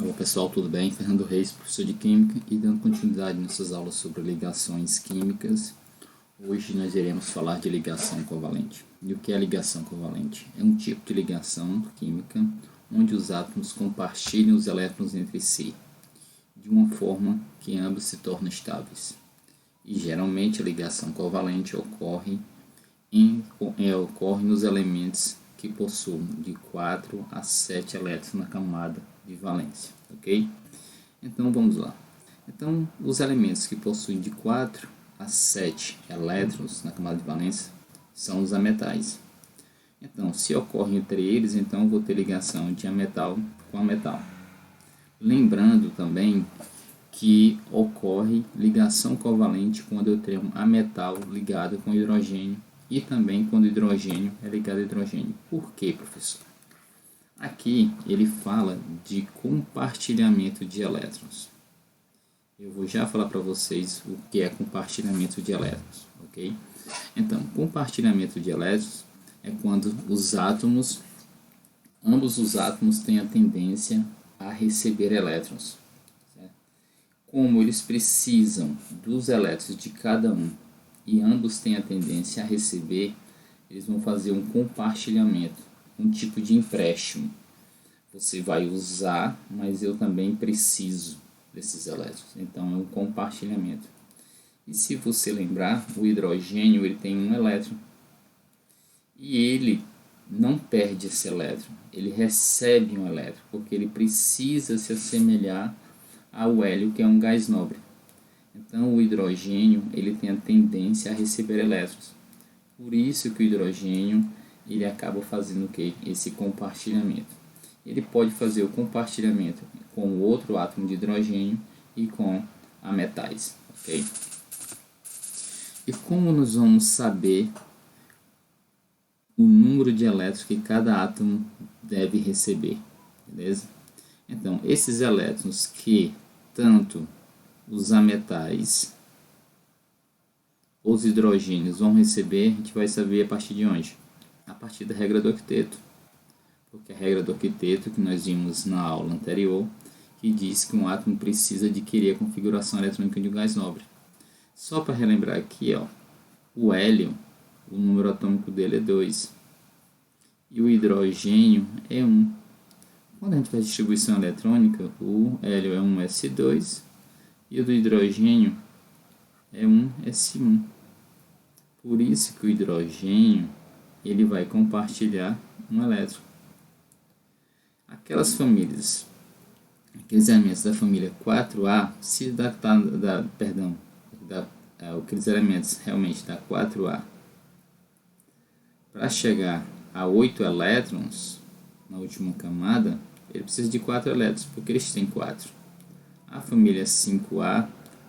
Olá pessoal, tudo bem? Fernando Reis, professor de Química, e dando continuidade nessas aulas sobre ligações químicas. Hoje nós iremos falar de ligação covalente. E o que é ligação covalente? É um tipo de ligação química onde os átomos compartilham os elétrons entre si, de uma forma que ambos se tornam estáveis. E geralmente a ligação covalente ocorre nos elementos que possuem de 4 a 7 elétrons na camada de valência, ok? Então vamos lá. Então, os elementos que possuem de 4 a 7 elétrons na camada de valência são os ametais. Então, se ocorre entre eles, então eu vou ter ligação de ametal com ametal. Lembrando também que ocorre ligação covalente quando eu tenho um ametal ligado com hidrogênio e também quando o hidrogênio é ligado a hidrogênio. Por quê, professor? Aqui ele fala de compartilhamento de elétrons. Eu vou já falar para vocês o que é compartilhamento de elétrons, ok? Então, compartilhamento de elétrons é quando ambos os átomos têm a tendência a receber elétrons. Certo? Como eles precisam dos elétrons de cada um e ambos têm a tendência a receber, eles vão fazer um compartilhamento, um tipo de empréstimo. Você vai usar, mas eu também preciso desses elétrons. Então é um compartilhamento. E se você lembrar, o hidrogênio ele tem um elétron e ele não perde esse elétron, ele recebe um elétron, porque ele precisa se assemelhar ao hélio, que é um gás nobre. Então o hidrogênio ele tem a tendência a receber elétrons. Por isso que o hidrogênio ele acaba fazendo o quê? Esse compartilhamento. Ele pode fazer o compartilhamento com outro átomo de hidrogênio e com ametais, ok? E como nós vamos saber o número de elétrons que cada átomo deve receber, beleza? Então, esses elétrons que tanto os ametais, os hidrogênios vão receber, a gente vai saber a partir de onde? A partir da regra do octeto. Porque a regra do octeto que nós vimos na aula anterior, que diz que um átomo precisa adquirir a configuração eletrônica de um gás nobre. Só para relembrar aqui, ó, o hélio, o número atômico dele é 2. E o hidrogênio é 1. Quando a gente faz distribuição eletrônica, o hélio é 1s2 e o do hidrogênio é 1s1. Por isso que o hidrogênio ele vai compartilhar um elétron. Aqueles elementos da família 4A, aqueles elementos realmente da 4A, para chegar a 8 elétrons na última camada, ele precisa de 4 elétrons, porque eles têm 4. A família 5A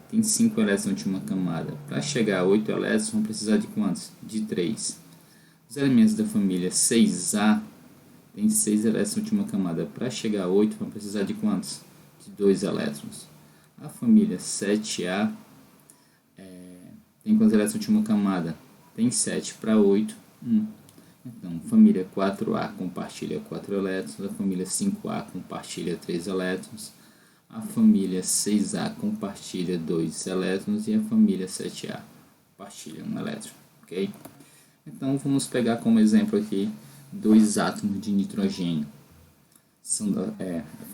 tem 5 elétrons na última camada. Para chegar a 8 elétrons, vão precisar de quantos? De 3. Os elementos da família 6A tem 6 elétrons na última camada. Para chegar a 8, vão precisar de quantos? De 2 elétrons. A família 7A tem quantos elétrons na última camada? Tem 7. Para 8, 1. Então, a família 4A compartilha 4 elétrons. A família 5A compartilha 3 elétrons. A família 6A compartilha 2 elétrons. E a família 7A compartilha 1 elétron. Ok? Então, vamos pegar como exemplo aqui 2 átomos de nitrogênio.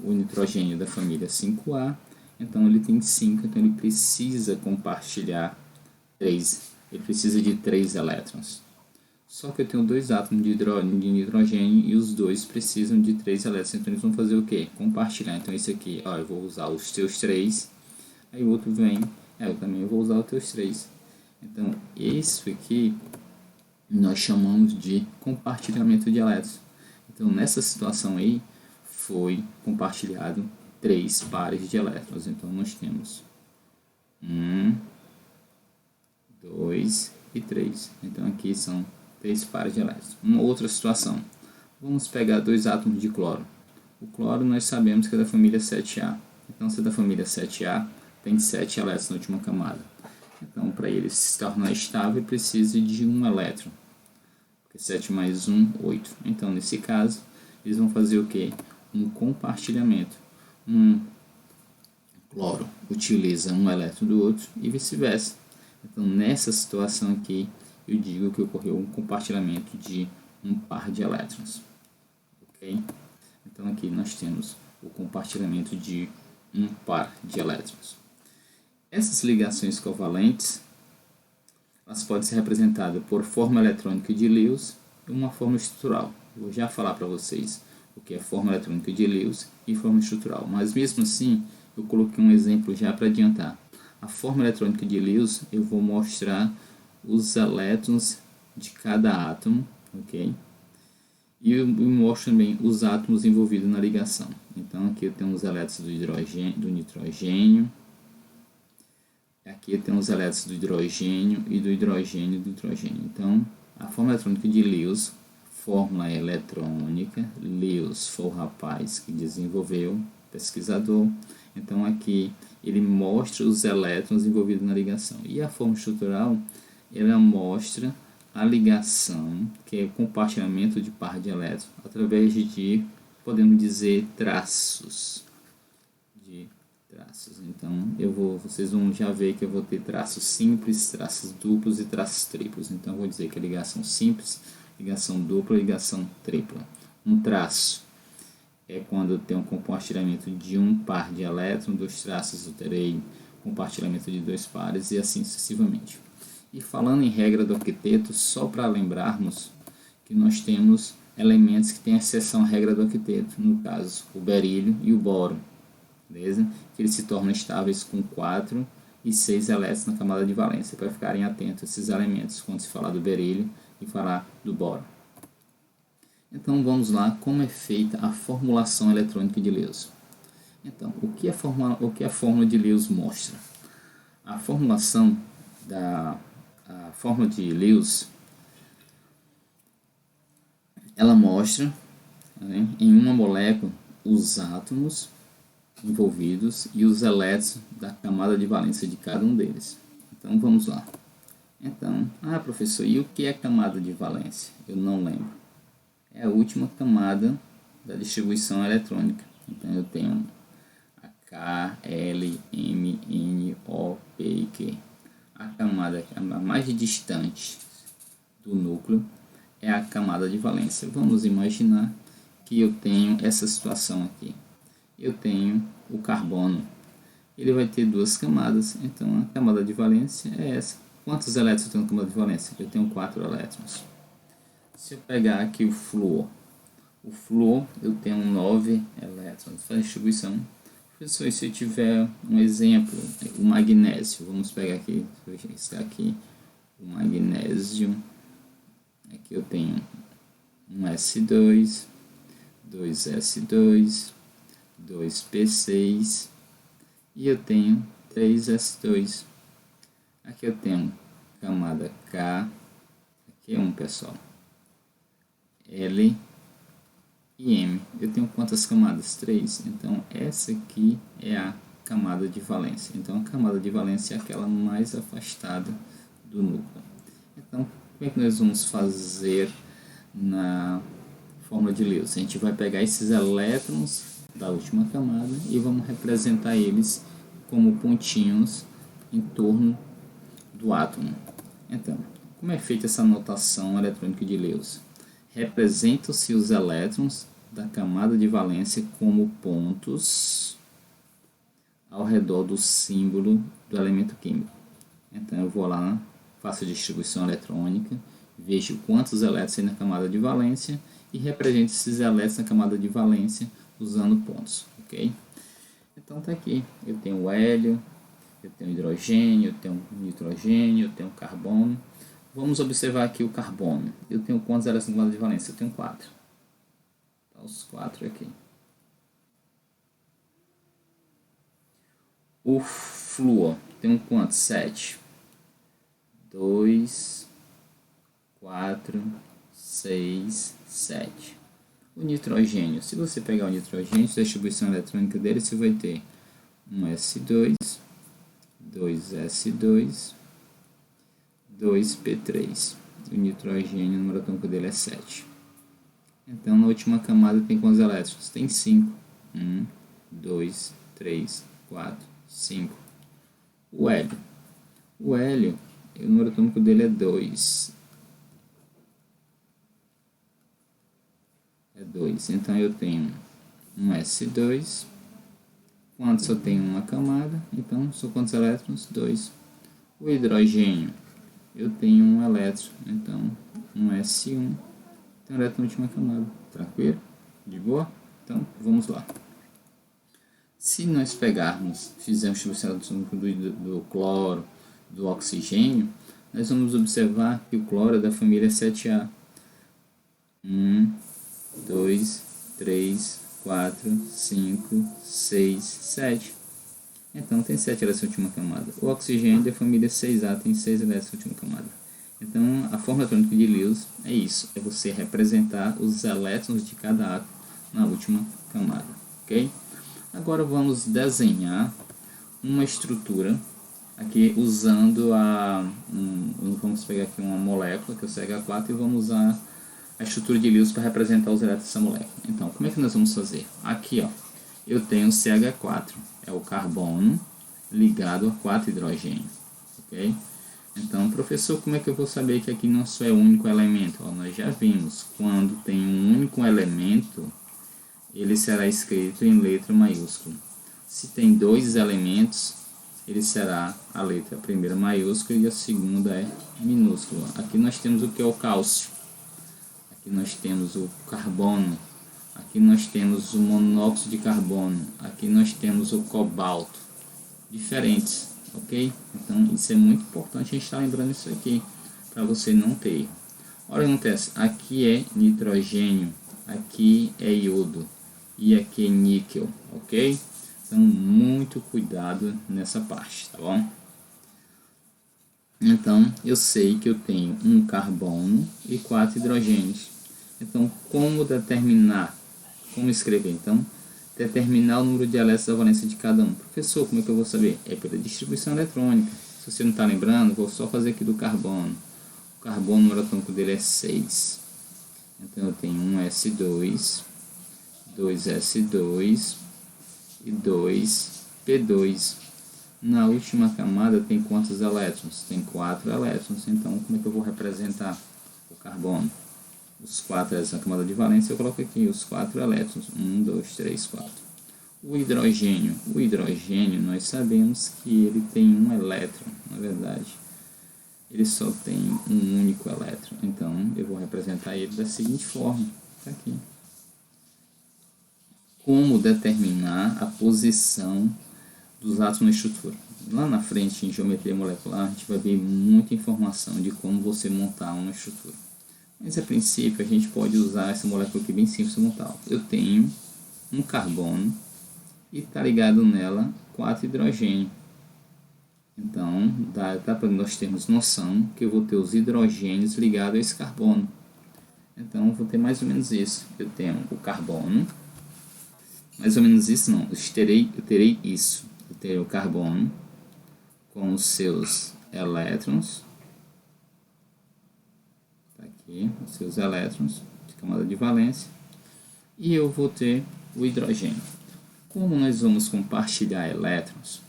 O nitrogênio da família 5A, então ele tem 5, então ele precisa compartilhar 3. Ele precisa de 3 elétrons. Só que eu tenho 2 átomos de nitrogênio e os dois precisam de 3 elétrons. Então eles vão fazer o quê? Compartilhar. Então esse aqui, ó, eu vou usar os teus 3. Aí o outro vem, eu também vou usar os teus 3. Então isso aqui nós chamamos de compartilhamento de elétrons. Então, nessa situação aí, foi compartilhado 3 pares de elétrons. Então, nós temos 1, 2 e 3. Então, aqui são 3 pares de elétrons. Uma outra situação. Vamos pegar 2 átomos de cloro. O cloro nós sabemos que é da família 7A. Então, se é da família 7A, tem 7 elétrons na última camada. Então, para ele se tornar estável, precisa de 1 elétron. Porque 7 mais 1, 8. Então, nesse caso, eles vão fazer o quê? Um compartilhamento. um cloro utiliza um elétron do outro e vice-versa. Então, nessa situação aqui, eu digo que ocorreu um compartilhamento de um par de elétrons. Ok? Então, aqui nós temos o compartilhamento de um par de elétrons. Essas ligações covalentes, elas podem ser representadas por forma eletrônica de Lewis e uma forma estrutural. Eu vou já falar para vocês o que é forma eletrônica de Lewis e forma estrutural. Mas mesmo assim, eu coloquei um exemplo já para adiantar. A forma eletrônica de Lewis, eu vou mostrar os elétrons de cada átomo, ok? E eu mostro também os átomos envolvidos na ligação. Então aqui eu tenho os elétrons do hidrogênio, do nitrogênio. Aqui eu tenho os elétrons do hidrogênio e do hidrogênio e do hidrogênio. Então, a fórmula eletrônica de Lewis, fórmula eletrônica, Lewis foi o rapaz que desenvolveu, pesquisador. Então aqui ele mostra os elétrons envolvidos na ligação. E a forma estrutural, ela mostra a ligação, que é o compartilhamento de par de elétrons, através de, podemos dizer, traços. Então, vocês vão já ver que eu vou ter traços simples, traços duplos e traços triplos. Então, eu vou dizer que é ligação simples, ligação dupla e ligação tripla. Um traço é quando eu tenho um compartilhamento de um par de elétrons, dois traços eu terei compartilhamento de dois pares e assim sucessivamente. E falando em regra do octeto, só para lembrarmos que nós temos elementos que têm exceção à regra do octeto, no caso o berílio e o boro, beleza? Que eles se tornam estáveis com 4 e 6 elétrons na camada de valência, para ficarem atentos a esses elementos quando se falar do berílio e falar do boro. Então vamos lá, como é feita a formulação eletrônica de Lewis. Então, o que a fórmula de Lewis mostra? A formulação a fórmula de Lewis, ela mostra, né, em uma molécula os átomos envolvidos e os elétrons da camada de valência de cada um deles. Então vamos lá. Então, professor, e o que é camada de valência? Eu não lembro. É a última camada da distribuição eletrônica. Então eu tenho a K, L, M, N, O, P e Q. A camada mais distante do núcleo é a camada de valência. Vamos imaginar que eu tenho essa situação aqui. Eu tenho o carbono. Ele vai ter duas camadas, então a camada de valência é essa. Quantos elétrons eu tenho na camada de valência? Eu tenho 4 elétrons. Se eu pegar aqui o flúor eu tenho 9 elétrons. Faz a distribuição. Professor, se eu tiver um exemplo, o magnésio, vamos pegar aqui, vou riscar aqui o magnésio. Aqui eu tenho um S2, 2S2, 2P6 e eu tenho 3S2. Aqui eu tenho camada K, aqui é pessoal, L e M. Eu tenho quantas camadas? 3. Então essa aqui é a camada de valência. Então a camada de valência é aquela mais afastada do núcleo. Então como é que nós vamos fazer na fórmula de Lewis? A gente vai pegar esses elétrons da última camada e vamos representar eles como pontinhos em torno do átomo. Então, como é feita essa notação eletrônica de Lewis? Representam-se os elétrons da camada de valência como pontos ao redor do símbolo do elemento químico. Então eu vou lá, faço a distribuição eletrônica, vejo quantos elétrons tem na camada de valência e represento esses elétrons na camada de valência usando pontos, ok? Então tá aqui, eu tenho o hélio, eu tenho hidrogênio, eu tenho nitrogênio, eu tenho carbono. Vamos observar aqui o carbono. Eu tenho quantos elétrons na camada de valência? Eu tenho 4. Então, os 4 aqui. O flúor, tenho quantos? 7. 2, 4, 6, 7. O nitrogênio, se você pegar o nitrogênio, a distribuição eletrônica dele, você vai ter um S2, 2S2, 2P3. O nitrogênio, o número atômico dele é 7. Então, na última camada tem quantos elétrons? Tem 5. 1, 2, 3, 4, 5. O hélio. O hélio, o número atômico dele é 2. É 2. Então eu tenho um S2. Quando só tem uma camada, então são quantos elétrons? 2. O hidrogênio, eu tenho um elétron, então um S1. Tem um elétron de uma camada. Tranquilo? De boa? Então vamos lá. Se nós pegarmos, fizermos distribuição do cloro, do oxigênio, nós vamos observar que o cloro é da família 7A. 1, 2, 3, 4, 5, 6, 7. Então tem 7 elétrons de última camada. O oxigênio da família 6A tem 6 elétrons de última camada. Então a fórmula atômica de Lewis é isso, é você representar os elétrons de cada átomo na última camada, ok? Agora vamos desenhar uma estrutura aqui usando vamos pegar aqui uma molécula que é o CH4 e vamos usar a estrutura de Lewis para representar os elétrons dessa molécula. Então, como é que nós vamos fazer? Aqui, ó, eu tenho CH4, é o carbono ligado a 4 hidrogênio, ok? Então, professor, como é que eu vou saber que aqui não só é o único elemento? Ó, nós já vimos, quando tem um único elemento, ele será escrito em letra maiúscula. Se tem 2 elementos, ele será a letra primeira maiúscula e a segunda é minúscula. Aqui nós temos o que é o cálcio. Aqui nós temos o carbono. Aqui nós temos o monóxido de carbono. Aqui nós temos o cobalto. Diferentes, ok? Então isso é muito importante a gente estar lembrando isso aqui, para você não ter erro. Olha o que acontece. Aqui é nitrogênio. Aqui é iodo. E aqui é níquel, ok? Então, muito cuidado nessa parte, tá bom? Então, eu sei que eu tenho um carbono e 4 hidrogênios. Então, como determinar? Como escrever? Então, determinar o número de elétrons da valência de cada um. Professor, como é que eu vou saber? É pela distribuição eletrônica. Se você não está lembrando, vou só fazer aqui do carbono. O carbono, o número atômico dele é 6. Então, eu tenho um S2, 2S2 e 2P2. Na última camada tem quantos elétrons? Tem 4 elétrons. Então, como é que eu vou representar o carbono? Os 4 elétrons na camada de valência, eu coloco aqui os 4 elétrons. 1, 2, 3, 4. O hidrogênio. O hidrogênio, nós sabemos que ele tem um elétron, na verdade. Ele só tem um único elétron. Então, eu vou representar ele da seguinte forma. Está aqui. Como determinar a posição dos átomos na estrutura? Lá na frente, em geometria molecular, a gente vai ver muita informação de como você montar uma estrutura. Mas a princípio, a gente pode usar essa molécula aqui bem simples de montar. Eu tenho um carbono e está ligado nela 4 hidrogênio. Então, dá para nós termos noção que eu vou ter os hidrogênios ligados a esse carbono. Então, eu vou ter mais ou menos isso. Eu tenho o carbono, mais ou menos isso não, eu terei isso. Eu terei o carbono com os seus elétrons. Tá aqui, os seus elétrons de camada de valência. E eu vou ter o hidrogênio. Como nós vamos compartilhar elétrons?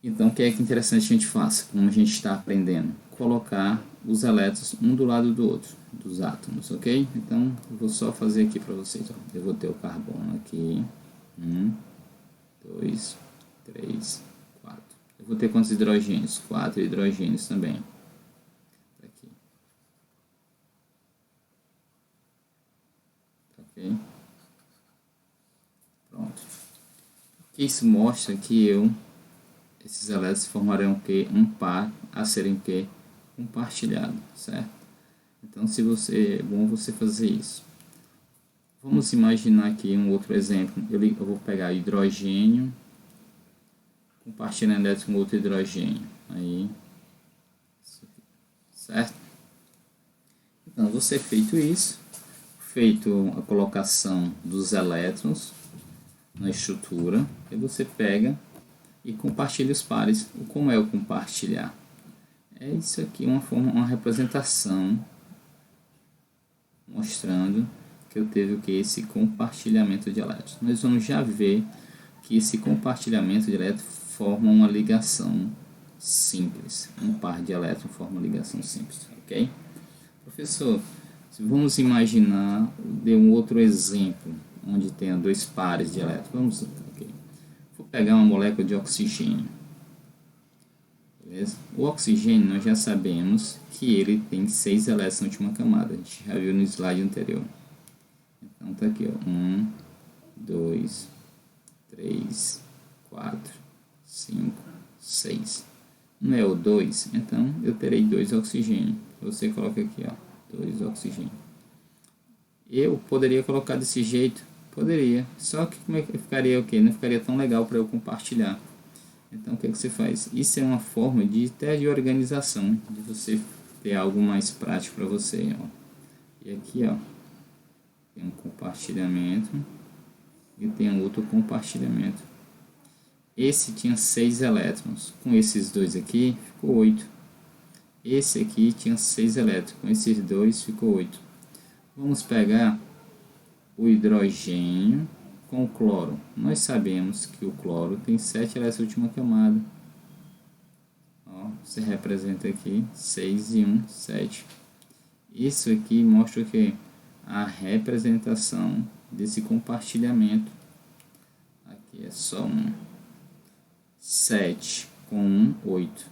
Então, o que é que interessante a gente faça? Como a gente está aprendendo? Colocar os elétrons um do lado do outro, dos átomos, ok? Então, eu vou só fazer aqui para vocês. Ó. Eu vou ter o carbono aqui. 1, 2, 3, 4. Eu vou ter quantos hidrogênios? 4 hidrogênios também. Aqui. Ok? Pronto. Isso mostra que esses elétrons formarão o que? Um par a serem que? Compartilhado, certo? Então, é bom você fazer isso. Vamos imaginar aqui um outro exemplo. Eu vou pegar hidrogênio, compartilhando elétrons com outro hidrogênio. Aí, certo? Então, você feito isso, feito a colocação dos elétrons na estrutura, aí você pega e compartilha os pares. Como é o compartilhar? É isso aqui, uma representação mostrando que eu teve o que? Esse compartilhamento de elétrons. Nós vamos já ver que esse compartilhamento de elétrons forma uma ligação simples. Um par de elétrons forma uma ligação simples, ok? Professor, vamos imaginar, dê um outro exemplo, onde tenha dois pares de elétrons. Vou pegar uma molécula de oxigênio. Beleza? O oxigênio, nós já sabemos que ele tem 6 elétrons na última camada. A gente já viu no slide anterior. Então, tá aqui, ó. 1, 2, 3, 4, 5, 6. Não é o 2, então eu terei 2 oxigênio. Você coloca aqui, ó, 2 oxigênio. Eu poderia colocar desse jeito? Poderia. Só que como é que ficaria o quê? Não ficaria tão legal para eu compartilhar. Então, o que você faz? Isso é uma forma de organização, de você ter algo mais prático para você, ó. E aqui, ó, tem um compartilhamento e tem um outro compartilhamento. Esse tinha 6 elétrons, com esses dois aqui ficou 8. Esse aqui tinha 6 elétrons, com esses dois ficou 8. Vamos pegar o hidrogênio com o cloro. Nós sabemos que o cloro tem 7 elétrons na última camada. Ó, você representa aqui 6 e 1, 7. Isso aqui mostra o que? A representação desse compartilhamento. Aqui é só 1. 7 com 1, 8.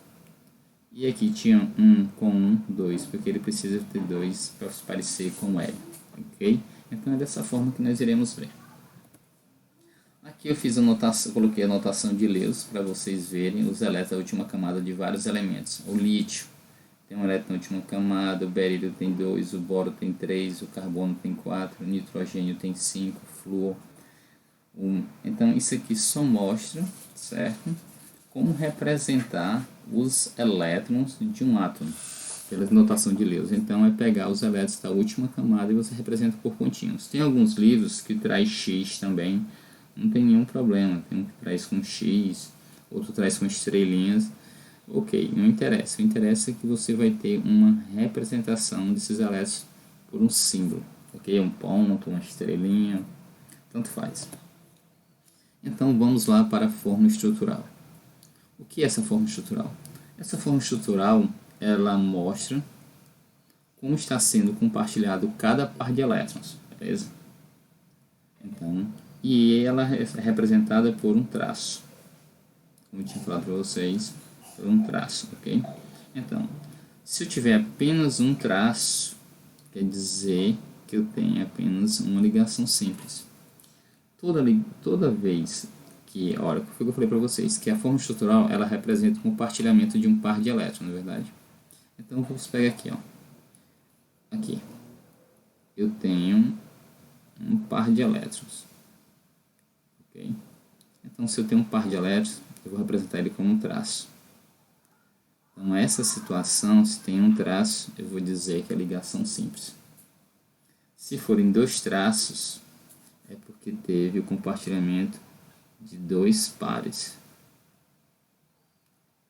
E aqui tinha 1 com 1, 2, porque ele precisa ter 2 para se parecer com L. Ok? Então é dessa forma que nós iremos ver. Aqui eu fiz a notação, coloquei a notação de Lewis para vocês verem os elétrons da última camada de vários elementos. O lítio tem um elétron na última camada, o berílio tem 2, o boro tem 3, o carbono tem 4, o nitrogênio tem 5, o flúor 1. Então isso aqui só mostra, certo, como representar os elétrons de um átomo, pela notação de Lewis. Então é pegar os elétrons da última camada e você representa por pontinhos. Tem alguns livros que traz X também, não tem nenhum problema. Tem um que traz com X, outro traz com estrelinhas. Ok, não interessa. O interessa é que você vai ter uma representação desses elétrons por um símbolo. Ok, um ponto, uma estrelinha, tanto faz. Então vamos lá para a forma estrutural. O que é essa forma estrutural? Essa forma estrutural, ela mostra como está sendo compartilhado cada par de elétrons, beleza? Então, e ela é representada por um traço, como eu tinha falado para vocês, por um traço, ok? Então, se eu tiver apenas um traço, quer dizer que eu tenho apenas uma ligação simples. Toda vez que, olha, o que eu falei para vocês, que a forma estrutural, ela representa o compartilhamento de um par de elétrons, não é verdade? Então, vamos pegar aqui, ó. Aqui, eu tenho um par de elétrons. Ok? Então, se eu tenho um par de elétrons, eu vou representar ele como um traço. Então, essa situação, se tem um traço, eu vou dizer que é ligação simples. Se forem 2 traços, é porque teve o compartilhamento de 2 pares.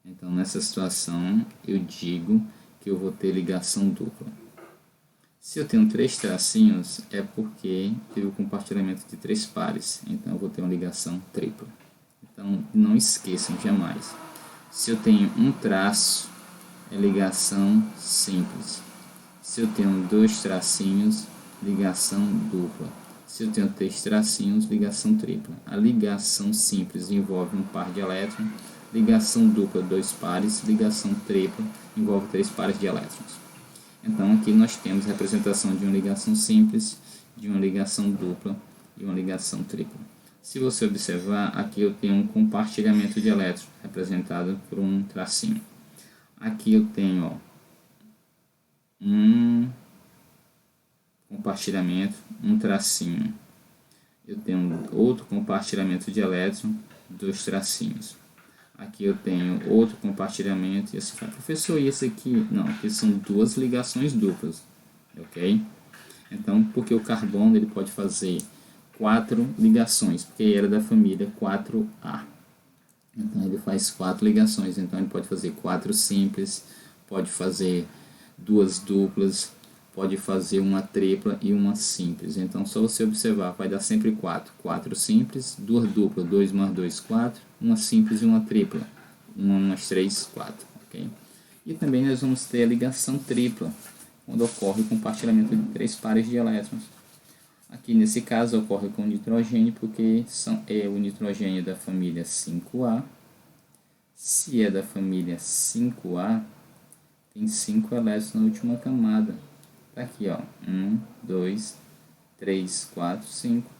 Então, nessa situação, eu digo que eu vou ter ligação dupla. Se eu tenho 3 tracinhos, é porque teve o compartilhamento de 3 pares. Então, eu vou ter uma ligação tripla. Então, não esqueçam jamais. Se eu tenho um traço, é ligação simples. Se eu tenho 2 tracinhos, ligação dupla. Se eu tenho 3 tracinhos, ligação tripla. A ligação simples envolve um par de elétrons. Ligação dupla, 2 pares. Ligação tripla envolve 3 pares de elétrons. Então, aqui nós temos a representação de uma ligação simples, de uma ligação dupla e uma ligação tripla. Se você observar, aqui eu tenho um compartilhamento de elétrons, representado por um tracinho. Aqui eu tenho, ó, um compartilhamento, um tracinho. Eu tenho outro compartilhamento de elétron, 2 tracinhos. Aqui eu tenho outro compartilhamento e assim vai. Professor, e esse aqui? Não, aqui são 2 ligações duplas, ok? Então, porque o carbono ele pode fazer 4 ligações, porque ele é da família 4A. Então, ele faz 4 ligações. Então, ele pode fazer 4 simples, pode fazer 2 duplas, pode fazer uma tripla e uma simples. Então, só você observar, vai dar sempre 4. 4 simples, 2 duplas, 2 mais 2, 4, uma simples e uma tripla. 1 mais 3, 4. Okay? E também nós vamos ter a ligação tripla, quando ocorre o compartilhamento de 3 pares de elétrons. Aqui nesse caso ocorre com o nitrogênio, porque é o nitrogênio da família 5A. Se é da família 5A, tem 5 elétrons na última camada. Tá aqui, ó, 1, 2, 3, 4, 5.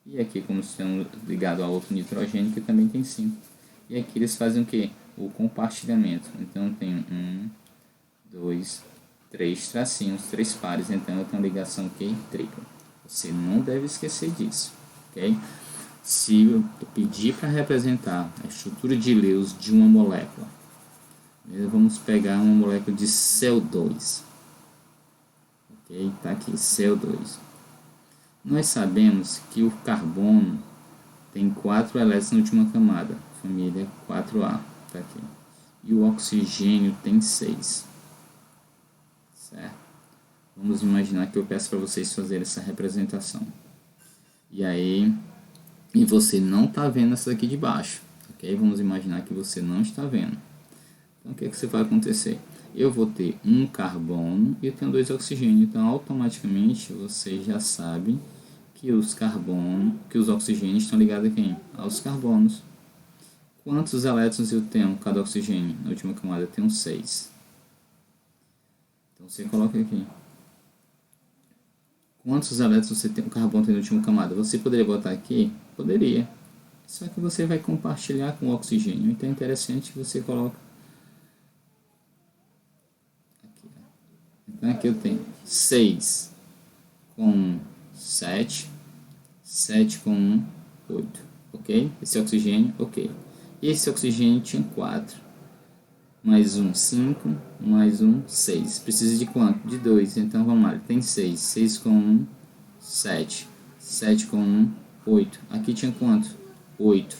E aqui, como estão ligados a outro nitrogênio, que também tem 5. E aqui eles fazem o que? O compartilhamento. Então, tem 1, 2, 3 tracinhos, 3 pares. Então, eu tenho ligação aqui tripla. Você não deve esquecer disso, ok? Se eu pedir para representar a estrutura de Lewis de uma molécula, vamos pegar uma molécula de CO2. Ok? Tá aqui, CO2. Nós sabemos que o carbono tem 4 elétrons na última camada, família 4A. Tá aqui. E o oxigênio tem 6. Certo? Vamos imaginar que eu peço para vocês fazerem essa representação. E aí, e você não está vendo essa aqui de baixo. Ok? Vamos imaginar que você não está vendo. Então, o que que vai acontecer? Eu vou ter um carbono e eu tenho 2 oxigênios. Então, automaticamente, você já sabe que os oxigênios estão ligados a quem? Aos carbonos. Quantos elétrons eu tenho cada oxigênio? Na última camada eu tenho 6. Então, você coloca aqui. Quantos elétrons você tem, o carbono tem na última camada? Você poderia botar aqui? Poderia. Só que você vai compartilhar com o oxigênio. Então, é interessante que você coloque. Então aqui eu tenho 6 com 1, 7, 7 com 1, 8, ok? Esse oxigênio, ok. E esse oxigênio tinha 4, mais 1, 5, mais 1, 6. Precisa de quanto? De 2, então vamos lá, ele tem 6, 6 com 1, 7, 7 com 1, 8. Aqui tinha quanto? 8,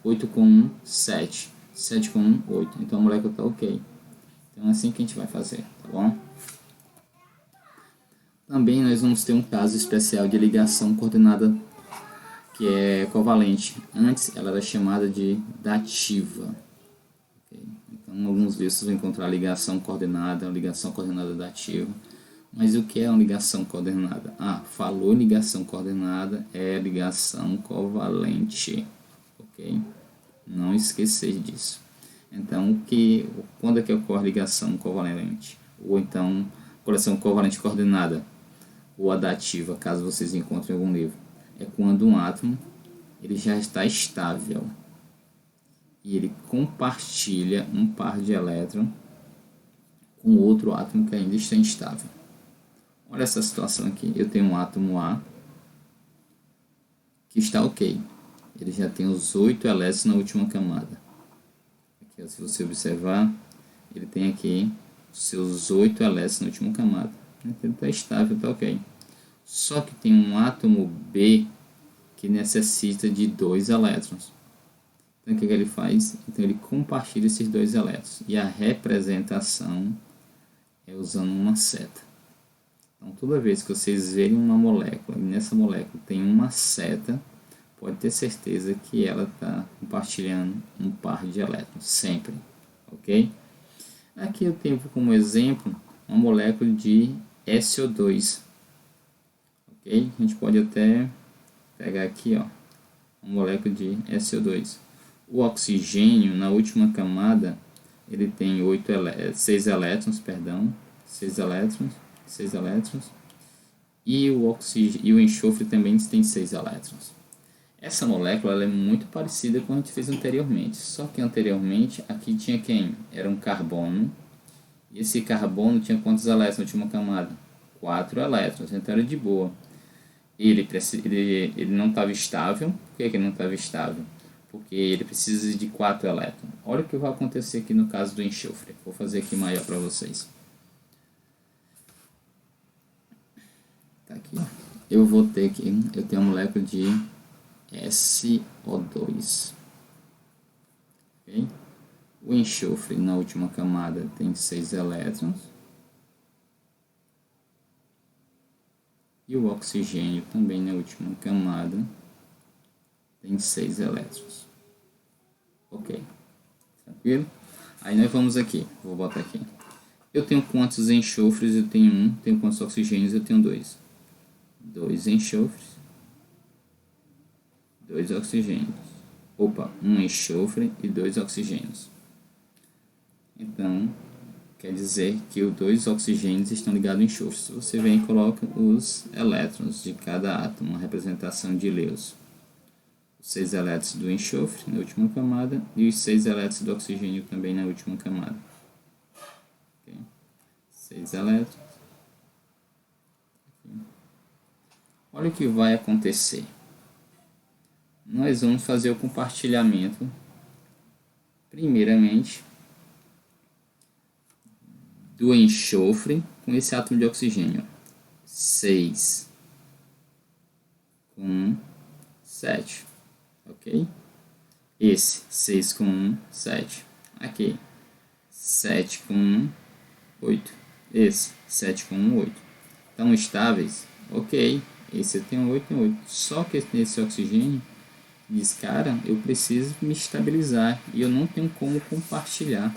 8 com 1, 7, 7 com 1, 8. Então a molécula está ok. Então é assim que a gente vai fazer, tá bom? Também nós vamos ter um caso especial de ligação coordenada que é covalente. Antes ela era chamada de dativa. Okay? Então, em alguns livros você vai encontrar ligação coordenada dativa. Mas o que é uma ligação coordenada? Falou ligação coordenada, é ligação covalente. Ok? Não esquecer disso. Então, quando é que ocorre ligação covalente? Ou então, ligação covalente coordenada? Ou adativa, caso vocês encontrem em algum livro, é quando um átomo ele já está estável e ele compartilha um par de elétrons com outro átomo que ainda está instável. Olha essa situação aqui, eu tenho um átomo A que está ok, ele já tem os 8 elétrons na última camada. Aqui, se você observar, ele tem aqui os seus 8 elétrons na última camada. Ele está estável, está ok. Só que tem um átomo B que necessita de 2 elétrons. Então, o que ele faz? Então, ele compartilha esses 2 elétrons. E a representação é usando uma seta. Então, toda vez que vocês verem uma molécula, e nessa molécula tem uma seta, pode ter certeza que ela está compartilhando um par de elétrons. Sempre. Ok? Aqui eu tenho como exemplo uma molécula de SO2. Ok? A gente pode até pegar aqui, ó, uma molécula de SO2. O oxigênio, na última camada, ele tem 6 elétrons, 6 elétrons. E o enxofre também tem 6 elétrons. Essa molécula ela é muito parecida com a que a gente fez anteriormente. Só que anteriormente, aqui tinha quem? Era um carbono. E esse carbono tinha quantos elétrons na última camada? 4 elétrons, então era de boa. Ele não estava estável. Por que ele não estava estável? Porque ele precisa de 4 elétrons. Olha o que vai acontecer aqui no caso do enxofre. Vou fazer aqui maior para vocês. Tá aqui. Eu vou ter aqui, eu tenho uma molécula de SO2. Okay? O enxofre na última camada tem 6 elétrons. E o oxigênio também na última camada tem 6 elétrons. Ok, tranquilo? Aí nós vamos aqui, vou botar aqui. Eu tenho quantos enxofres? Eu tenho 1. Tenho quantos oxigênios? Eu tenho 2. 2 enxofres, 2 oxigênios. Opa, 1 enxofre e 2 oxigênios. Então, quer dizer que os 2 oxigênios estão ligados ao enxofre. Se você vem e coloca os elétrons de cada átomo, uma representação de Lewis. Os 6 elétrons do enxofre na última camada e os 6 elétrons do oxigênio também na última camada. Okay. 6 elétrons. Aqui. Olha o que vai acontecer. Nós vamos fazer o compartilhamento, primeiramente, do enxofre com esse átomo de oxigênio. 6 com 1, 7. Ok? Esse 6 com 1, 7. Aqui 7 com 1, 8. Esse 7 com 1, 8. Estão estáveis? Ok. Esse eu tenho 8 e 8. Só que nesse oxigênio diz, cara, eu preciso me estabilizar e eu não tenho como compartilhar.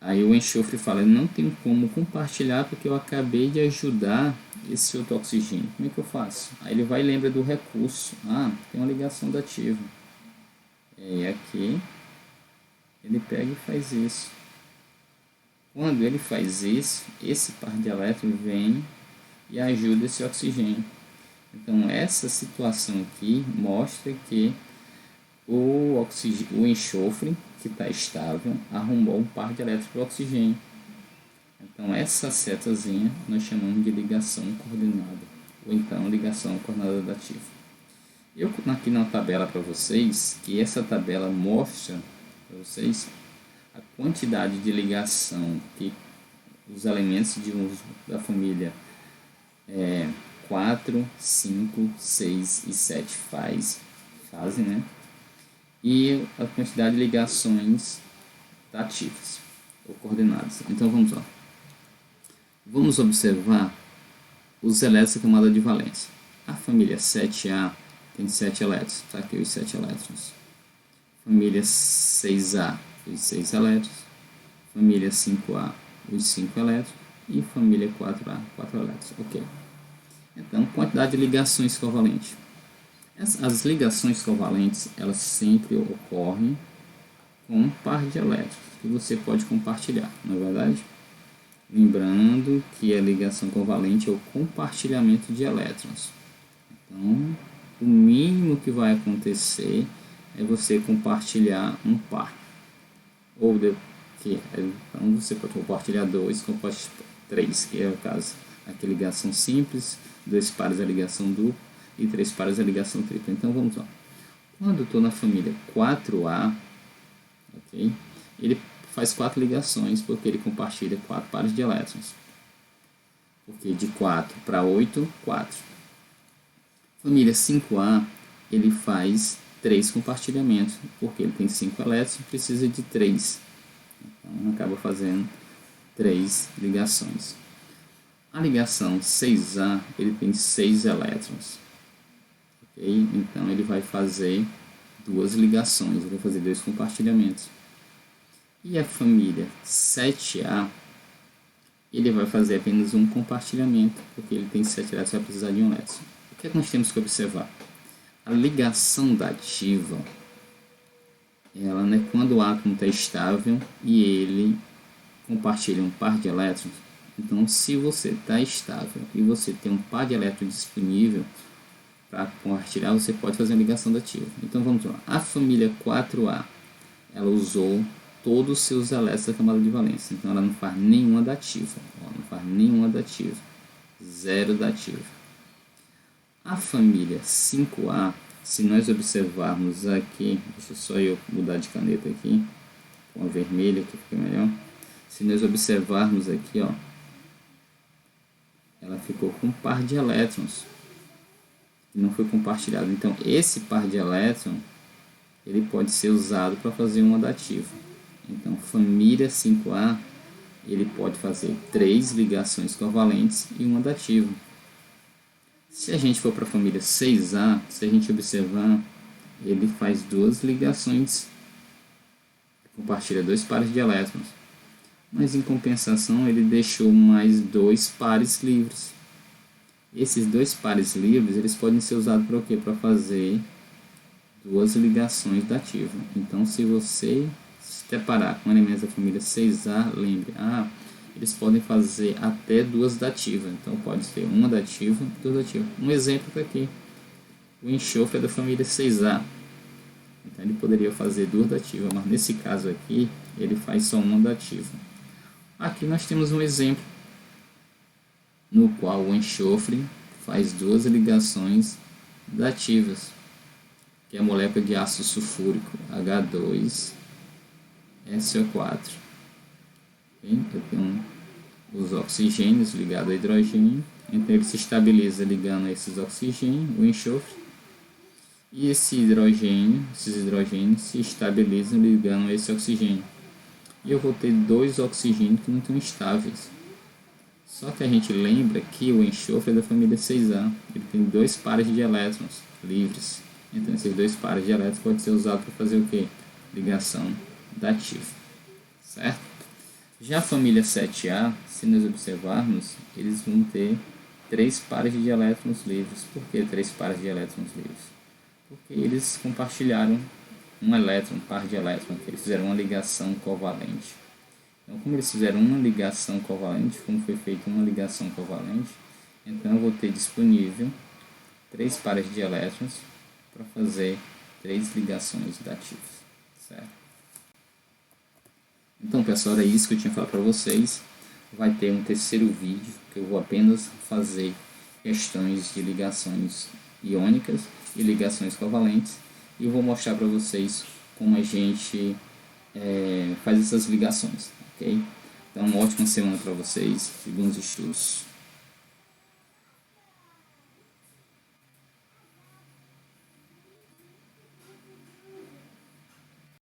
Aí o enxofre fala, eu não tenho como compartilhar porque eu acabei de ajudar esse outro oxigênio. Como é que eu faço? Aí ele vai e lembra do recurso. Ah, tem uma ligação dativa. E aqui ele pega e faz isso. Quando ele faz isso, esse par de elétrons vem e ajuda esse oxigênio. Então essa situação aqui mostra que o enxofre, que está estável, arrumou um par de elétrons para o oxigênio. Então essa setazinha nós chamamos de ligação coordenada, ou então ligação coordenada dativa. Eu aqui na tabela para vocês, que essa tabela mostra para vocês a quantidade de ligação que os elementos da família 4, 5, 6 e 7 fazem, né? E a quantidade de ligações dativas ou coordenadas. Então vamos lá. Vamos observar os elétrons da camada de valência. A família 7A tem 7 elétrons. Está aqui os 7 elétrons. Família 6A, os 6 elétrons. Família 5A, os 5 elétrons. E família 4A, 4 elétrons. Ok. Então, quantidade de ligações covalentes. As ligações covalentes, elas sempre ocorrem com um par de elétrons que você pode compartilhar, não é verdade? Lembrando que a ligação covalente é o compartilhamento de elétrons. Então, o mínimo que vai acontecer é você compartilhar um par. Então, você pode compartilhar 2, 3, que é o caso. Aqui ligação simples, 2 pares a ligação dupla e 3 pares a ligação tripla. Então vamos lá. Quando eu estou na família 4A, ok? Ele faz 4 ligações porque ele compartilha 4 pares de elétrons. Porque de 4 para 8, 4. Família 5A, ele faz 3 compartilhamentos, porque ele tem 5 elétrons e precisa de 3. Então acaba fazendo 3 ligações. A ligação 6A, ele tem 6 elétrons. Okay? Então ele vai fazer 2 ligações, ele vai fazer 2 compartilhamentos. E a família 7A, ele vai fazer apenas um compartilhamento, porque ele tem 7 elétrons e vai precisar de 1 elétron. O que é que nós temos que observar? A ligação dativa, ela, né, quando o átomo está estável e ele compartilha um par de elétrons. Então, se você está estável e você tem um par de elétrons disponível para compartilhar, você pode fazer uma ligação dativa. Então, vamos lá. A família 4A, ela usou todos os seus elétrons da camada de valência. Então, ela não faz nenhuma dativa. Não faz nenhuma dativa. 0 dativa. A família 5A, se nós observarmos aqui, deixa só eu mudar de caneta aqui, com a vermelha que fica melhor. Se nós observarmos aqui, ó, ela ficou com um par de elétrons que não foi compartilhado. Então, esse par de elétrons, ele pode ser usado para fazer uma dativa. Então, família 5A, ele pode fazer 3 ligações covalentes e uma dativa. Se a gente for para a família 6A, se a gente observar, ele faz duas ligações, compartilha dois pares de elétrons, mas em compensação ele deixou mais dois pares livres. Esses dois pares livres eles podem ser usados para o quê? Para fazer duas ligações dativas. Então, se você se deparar com elementos da família 6A, lembre, eles podem fazer até duas dativas. Então, pode ser uma dativa e duas dativas. Um exemplo está aqui. O enxofre é da família 6A. Então, ele poderia fazer duas dativas, mas nesse caso aqui, ele faz só uma dativa. Aqui nós temos um exemplo no qual o enxofre faz duas ligações dativas, que é a molécula de ácido sulfúrico H2SO4. Eu tenho os oxigênios ligados a hidrogênio, então ele se estabiliza ligando a esses oxigênios, o enxofre, e esses hidrogênios se estabilizam ligando a esse oxigênio. E eu vou ter dois oxigênios que não estão estáveis. Só que a gente lembra que o enxofre é da família 6A, ele tem dois pares de elétrons livres. Então esses dois pares de elétrons podem ser usados para fazer o quê? Ligação dativa. Certo? Já a família 7A, se nós observarmos, eles vão ter três pares de elétrons livres. Por que três pares de elétrons livres? Porque eles compartilharam um par de elétrons, eles fizeram uma ligação covalente. Então, como eles fizeram uma ligação covalente, como foi feita uma ligação covalente, então eu vou ter disponível três pares de elétrons para fazer três ligações dativas. Certo? Então, pessoal, é isso que eu tinha falado para vocês. Vai ter um terceiro vídeo que eu vou apenas fazer questões de ligações iônicas e ligações covalentes, e eu vou mostrar para vocês como a gente faz essas ligações, ok? Então, uma ótima semana para vocês e bons estudos.